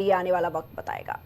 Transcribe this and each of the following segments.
ये आने वाला वक्त बताएगा।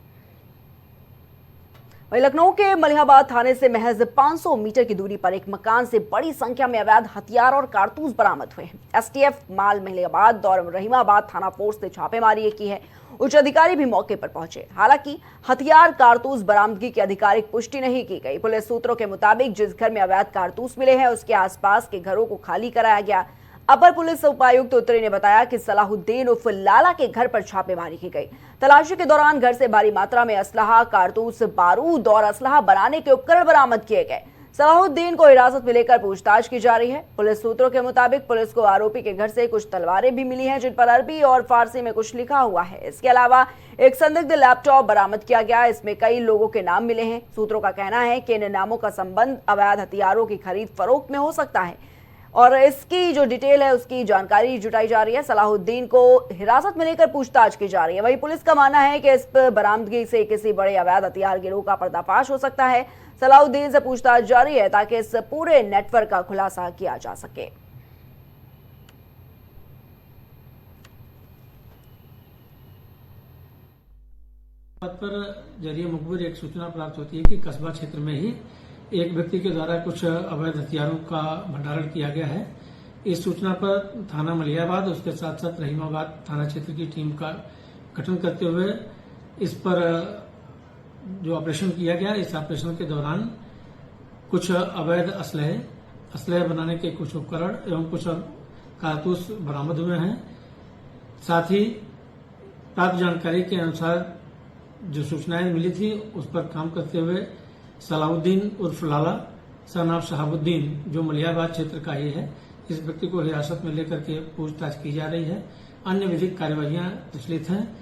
वहीं लखनऊ के मलिहाबाद थाने से महज 500 मीटर की दूरी पर एक मकान से बड़ी संख्या में अवैध हथियार और कारतूस बरामद हुए हैं। एसटीएफ माल मलिहाबाद और रहीमाबाद थाना फोर्स ने छापेमारी की है। उच्च अधिकारी भी मौके पर पहुंचे। हालांकि हथियार कारतूस बरामदगी की आधिकारिक पुष्टि नहीं की गई। पुलिस सूत्रों के मुताबिक जिस घर में अवैध कारतूस मिले हैं उसके आसपास के घरों को खाली कराया गया। अपर पुलिस उपायुक्त उत्तरी ने बताया कि सलाहुद्दीन उर्फ लाला के घर पर छापेमारी की गई। तलाशी के दौरान घर से भारी मात्रा में असलहा, कारतूस, बारूद और असलहा बनाने के उपकरण बरामद किए गए। सलाहुद्दीन को हिरासत में लेकर पूछताछ की जा रही है। पुलिस सूत्रों के मुताबिक पुलिस को आरोपी के घर से कुछ तलवारें भी मिली हैं जिन पर अरबी और फारसी में कुछ लिखा हुआ है। इसके अलावा एक संदिग्ध लैपटॉप बरामद किया गया। इसमें कई लोगों के नाम मिले हैं। सूत्रों का कहना है कि इन नामों का संबंध अवैध हथियारों की खरीद फरोख्त में हो सकता है और इसकी जो डिटेल है उसकी जानकारी जुटाई जा रही है। सलाहुद्दीन को हिरासत में लेकर पूछताछ की जा रही है। वहीं पुलिस का मानना है कि इस बरामदगी से किसी बड़े अवैध हथियार गिरोह का पर्दाफाश हो सकता है। सलाहुद्दीन से पूछताछ जारी है ताकि इस पूरे नेटवर्क का खुलासा किया जा सके। पर जरिए मुखबिर एक सूचना प्राप्त होती है कि कस्बा क्षेत्र में ही एक व्यक्ति के द्वारा कुछ अवैध हथियारों का भंडारण किया गया है। इस सूचना पर थाना मलिहाबाद उसके साथ साथ रहीमाबाद थाना क्षेत्र की टीम का गठन करते हुए इस पर जो ऑपरेशन किया गया, इस ऑपरेशन के दौरान कुछ अवैध असलहे बनाने के कुछ उपकरण एवं कुछ कारतूस बरामद हुए हैं। साथ ही प्राप्त जानकारी के अनुसार जो सूचनाएं मिली थी उस पर काम करते हुए सलाहुद्दीन उर्फ लाला सनाब शहाबुद्दीन जो मलिहाबाद क्षेत्र का ही है, इस व्यक्ति को हिरासत में लेकर के पूछताछ की जा रही है। अन्य विधिक कार्यवाहियां प्रचलित हैं।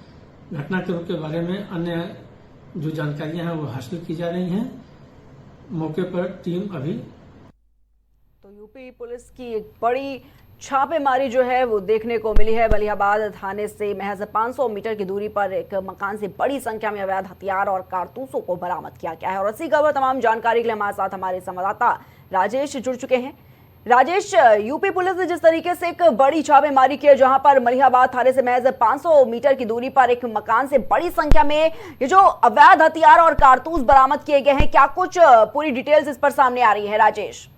घटनाक्रम के बारे में अन्य जो जानकारियां हैं वो हासिल की जा रही हैं। मौके पर टीम अभी तो यूपी पुलिस की एक बड़ी छापेमारी जो है वो देखने को मिली है। मलिहाबाद थाने से महज 500 मीटर की दूरी पर एक मकान से बड़ी संख्या में अवैध हथियार और कारतूसों को बरामद किया गया है। और इसी खबर तमाम जानकारी के लिए हमारे साथ हमारे संवाददाता राजेश जुड़ चुके हैं। राजेश, यूपी पुलिस ने जिस तरीके से एक बड़ी छापेमारी की है जहां पर मलिहाबाद थाने से महज 500 मीटर की दूरी पर एक मकान से बड़ी संख्या में ये जो अवैध हथियार और कारतूस बरामद किए गए हैं, क्या कुछ पूरी डिटेल्स इस पर सामने आ रही है? राजेश,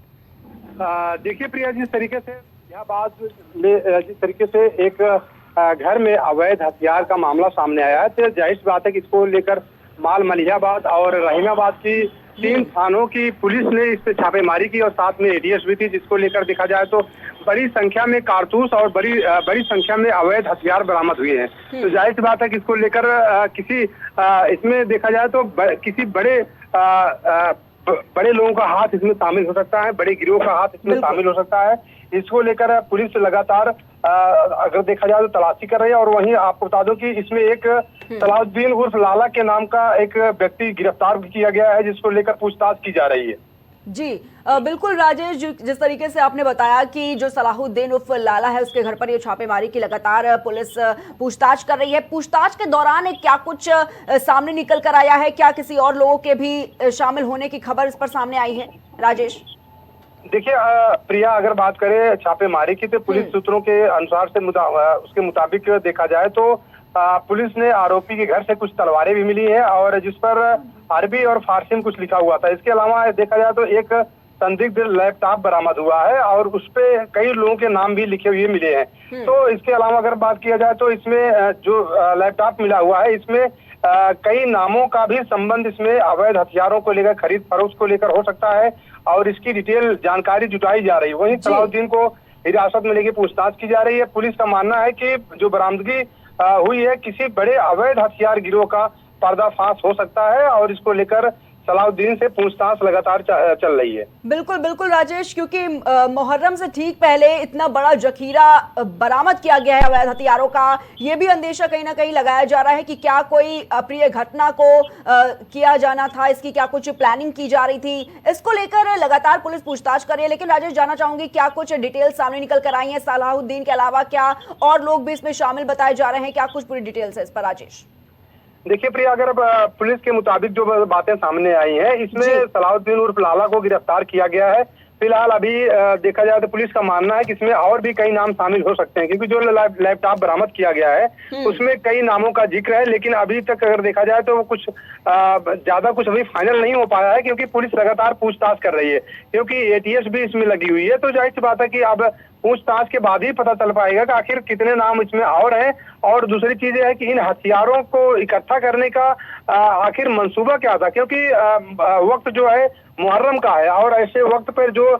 देखिए प्रिया, जिस तरीके से जिस तरीके से एक घर में अवैध हथियार का मामला सामने आया है, तो जाहिर बात है कि इसको लेकर माल मलिहाबाद और रहीमाबाद की 3 थानों की पुलिस ने इस पे छापेमारी की और साथ में एडीएस भी थी, जिसको लेकर देखा जाए तो बड़ी संख्या में कारतूस और बड़ी संख्या में अवैध हथियार बरामद हुए हैं। तो जाहिर बात है कि इसको लेकर इसमें देखा जाए तो किसी बड़े लोगों का हाथ इसमें शामिल हो सकता है, बड़े गिरोह का हाथ इसमें शामिल हो सकता है। इसको लेकर पुलिस लगातार अगर देखा जाए तो तलाशी कर रही है। और वहीं आपको बता दूं कि इसमें एक सलाहुद्दीन उर्फ लाला के नाम का एक व्यक्ति गिरफ्तार भी किया गया है, जिसको लेकर पूछताछ की जा रही है। जी बिल्कुल राजेश, जिस तरीके से आपने बताया कि जो सलाहुद्दीन उर्फ लाला है उसके घर पर ये छापेमारी की लगातार पुलिस पूछताछ कर रही है। पूछताछ के दौरान क्या कुछ सामने निकल कर आया है? क्या किसी और लोगों के भी शामिल होने की खबर इस पर सामने आई है? राजेश, देखिए प्रिया, अगर बात करें छापेमारी की तो पुलिस सूत्रों के अनुसार से उसके मुताबिक देखा जाए तो पुलिस ने आरोपी के घर से कुछ तलवारें भी मिली है और जिस पर अरबी और फारसी में कुछ लिखा हुआ था। इसके अलावा देखा जाए तो एक संदिग्ध लैपटॉप बरामद हुआ है और उस पे कई लोगों के नाम भी लिखे हुए मिले हैं। तो इसके अलावा अगर बात किया जाए तो इसमें जो लैपटॉप मिला हुआ है इसमें कई नामों का भी संबंध इसमें अवैध हथियारों को लेकर, खरीद फरोख्त को लेकर हो सकता है और इसकी डिटेल जानकारी जुटाई जा रही है। वहीं सलाहुद्दीन को हिरासत में लेकर पूछताछ की जा रही है। पुलिस का मानना है कि जो बरामदगी हुई है किसी बड़े अवैध हथियार गिरोह का पर्दाफाश हो सकता है और इसको लेकर सलाहुद्दीन से पूछताछ लगातार चल रही है। बिल्कुल बिल्कुल राजेश, क्योंकि मुहर्रम से ठीक पहले इतना बड़ा जखीरा बरामद किया गया है अवैध हथियारों का, ये भी अंदेशा कहीं ना कहीं लगाया जा रहा है कि क्या कोई अप्रिय घटना को किया जाना था, इसकी क्या कुछ प्लानिंग की जा रही थी। इसको लेकर लगातार पुलिस पूछताछ कर रही है। लेकिन राजेश, जानना चाहूंगी क्या कुछ डिटेल्स सामने निकल कर आई है? सलाहुद्दीन के अलावा क्या और लोग भी इसमें शामिल बताए जा रहे हैं? क्या कुछ पूरी डिटेल्स है इस पर राजेश? देखिए प्रिया, अगर पुलिस के मुताबिक जो बातें सामने आई हैं इसमें सलाहुद्दीन उर्फ लाला को गिरफ्तार किया गया है, फिलहाल अभी देखा जाए तो पुलिस का मानना है कि इसमें और भी कई नाम शामिल हो सकते हैं, क्योंकि जो लैपटॉप बरामद किया गया है उसमें कई नामों का जिक्र है, लेकिन अभी तक अगर देखा जाए तो वो कुछ ज्यादा कुछ अभी फाइनल नहीं हो पाया है, क्योंकि पुलिस लगातार पूछताछ कर रही है, क्योंकि एटीएस भी इसमें लगी हुई है। तो जाहिर सी बात है कि अब पूछताछ के बाद ही पता चल पाएगा कि आखिर कितने नाम इसमें और हैं। और दूसरी चीज ये है कि इन हथियारों को इकट्ठा करने का आखिर मंसूबा क्या था, क्योंकि वक्त जो है मुहर्रम का है और ऐसे वक्त पर जो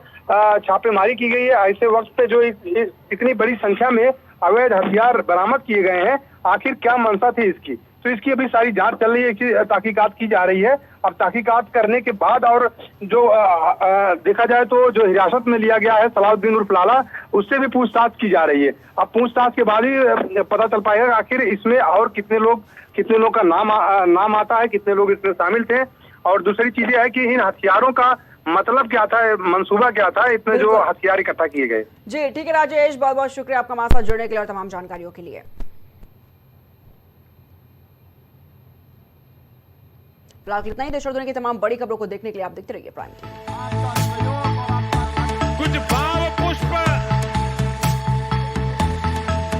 छापेमारी की गई है, ऐसे वक्त पे जो इतनी बड़ी संख्या में अवैध हथियार बरामद किए गए हैं, आखिर क्या मंशा थी इसकी। तो इसकी अभी सारी जांच चल रही है, तहकीकात की जा रही है। अब तहकीकात करने के बाद और जो देखा जाए तो जो हिरासत में लिया गया है सलाउद्दीन उर्फ लाला, उससे भी पूछताछ की जा रही है। अब पूछताछ के बाद ही पता चल पाएगा आखिर इसमें और कितने लोग का नाम आता है, कितने लोग इसमें शामिल थे। और दूसरी चीज है कि इन हथियारों का मतलब क्या था, मंसूबा क्या था, इतने जो हथियार इकट्ठा किए गए। जी ठीक है राजेश, बहुत बहुत शुक्रिया आपका हमारे साथ जुड़ने के लिए और तमाम जानकारियों के लिए। फिलहाल इतना ही। देश और दुनिया की तमाम बड़ी खबरों को देखने के लिए आप देखते रहिए प्राइम टाइम।